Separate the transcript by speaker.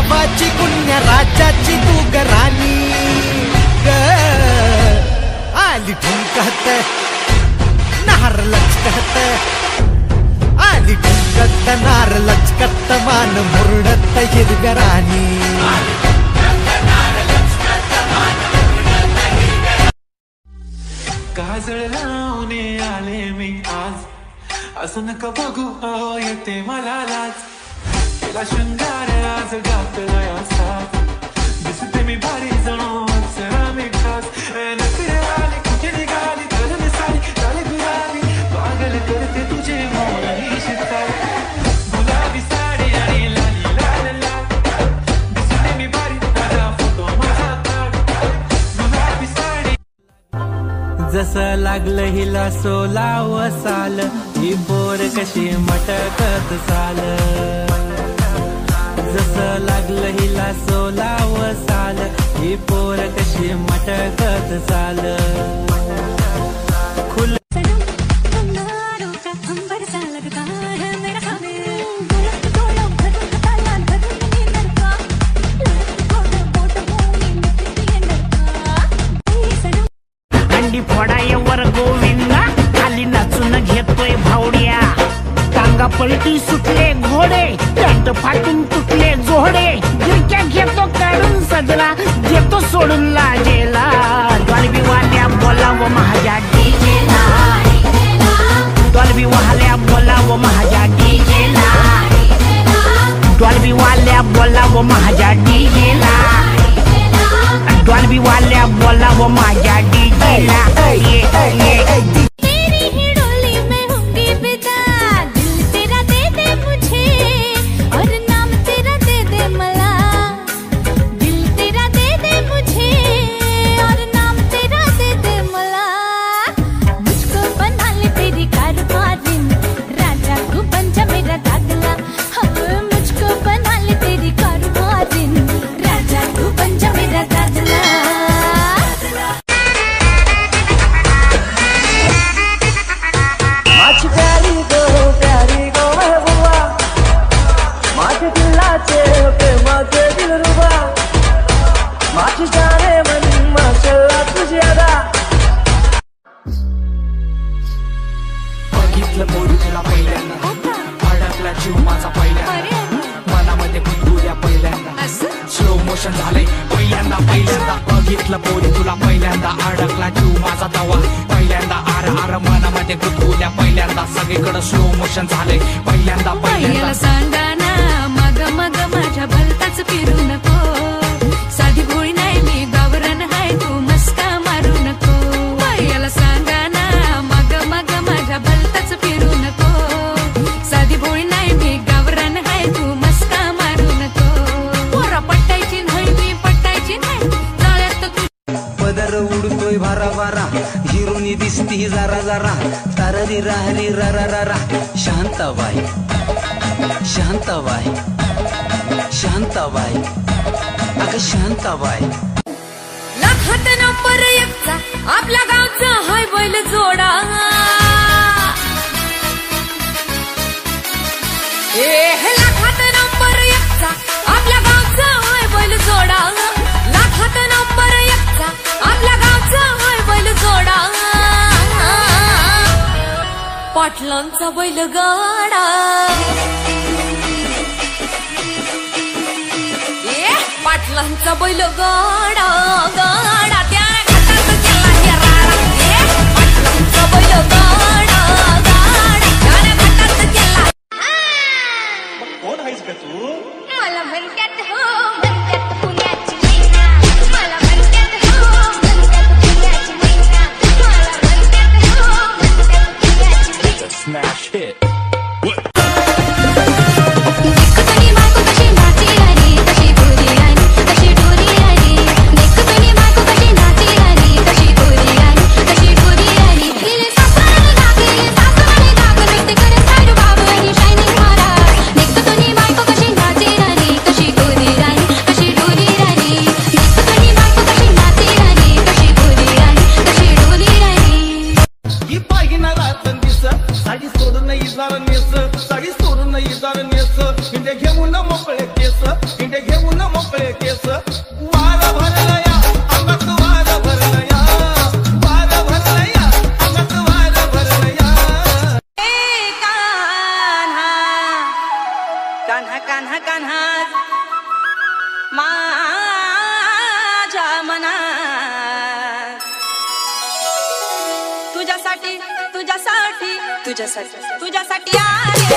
Speaker 1: गावाची पुण्य राजाची तू ग राणी ग आली ठुमकत नार लचकत आली ठुमकत नार लचकत मान मुरडत हिरव्या राणी
Speaker 2: काजळ लावणे आले मी आज असं नका बघू हो येते मला लाज तिला शृंगार आज घातलाय असाच दिसते मी भारी जणू अप्सरा मी खास नखरे आले कुठे निघाली तर मिसाली झाली गुलाबी पागल करते तुझे मोरही शितारी गुलाबी साडी आणि लाली लाल लाल दिसते मी भारी ताजा फोटो माझा ताट गुलाबी साडी
Speaker 3: जसं लागलं हिला 16 साल ही पोर कशी मटकत साल जसं लागलं हिला 16 साल ही पोर कशी मटकत साल
Speaker 4: अंडी फोडायवर गोविंदा खाली नाचून घेतोय भावड्या टांगा पलटी सुटले घोडे पॅन्ट फाटून तुटले जोडे गिरक्या घेतो काढून सजला घेतो सोडून लाजेला डॉल्बी वाल्या बोलावं माझ्या डीजेला डॉल्बी वाल्या बोलावं माझ्या डीजेला डॉल्बी वाल्या बोलावं माझ्या डीजेला डॉल्बी वाल्या बोलावं माझ्या डीजेला
Speaker 2: बघितलं पोरी तुला पहिल्यांदा अडकला जीव माझा पहिल्यांदा मनामध्ये गुदगुल्या पहिल्यांदा स्लो मोशन झालंय पहिल्यांदा बघितलं पोरी तुला पहिल्यांदा अडकला जीव माझा तवा पहिल्यांदा आर आर मनामध्ये गुदगुल्या पहिल्यांदा सगळीकडे स्लो मोशन झालंय पहिल्यांदा
Speaker 5: सांगा ना मग मग माझ्या भलताच फिरू नको साधी भोळी नाही मी गावरान हाय तू मस्का मारू नको याला सांगा ना मग मग माझ्या भलताच फिरू नको साधी भोळी नाही मी गावरान हाय तू मस्का मारू नको पोरा पटायची नाही मी पटायची नाही जाळ्यात तू
Speaker 1: पदर उडतोय भारा भारा हिरोनी दिसती जरा जरा ताररी राहरी रा रा रा शांताबाई शांताबाई शांताबाई अगं शांताबाई
Speaker 5: लाखात नंबर 1चा आपल्या गावचा हाय बैल जोडा लाखात नंबर 1चा आपल्या गावचा हाय बैल जोडा लाखात नंबर 1चा आपल्या गावचा हाय बैल जोडा पाटलांचा बैलगाडा पाटलांचा बैलगाडा गाडा त्या घाटात केला हिराडा पाटलांचा बैलगाडा गाडा त्या घाटात केला
Speaker 2: कोण आहेस का तू
Speaker 5: मला म्हणतात हो म्हणतात पुण्याची मैना मला म्हणतात हो म्हणतात पुण्याची मैना मला म्हणतात हो म्हणतात पुण्याची मैना
Speaker 2: स्मॅश हिट
Speaker 1: साडी सोडून नाही जाणार नेस इंडिया घेऊन मोकळे केस इंडिया घेऊन
Speaker 6: कान्हा कान्हा कान्हा माझ्या मनात तुझ्यासाठी तुझ्यासाठी तुझ्यासाठी तुझ्यासाठी आले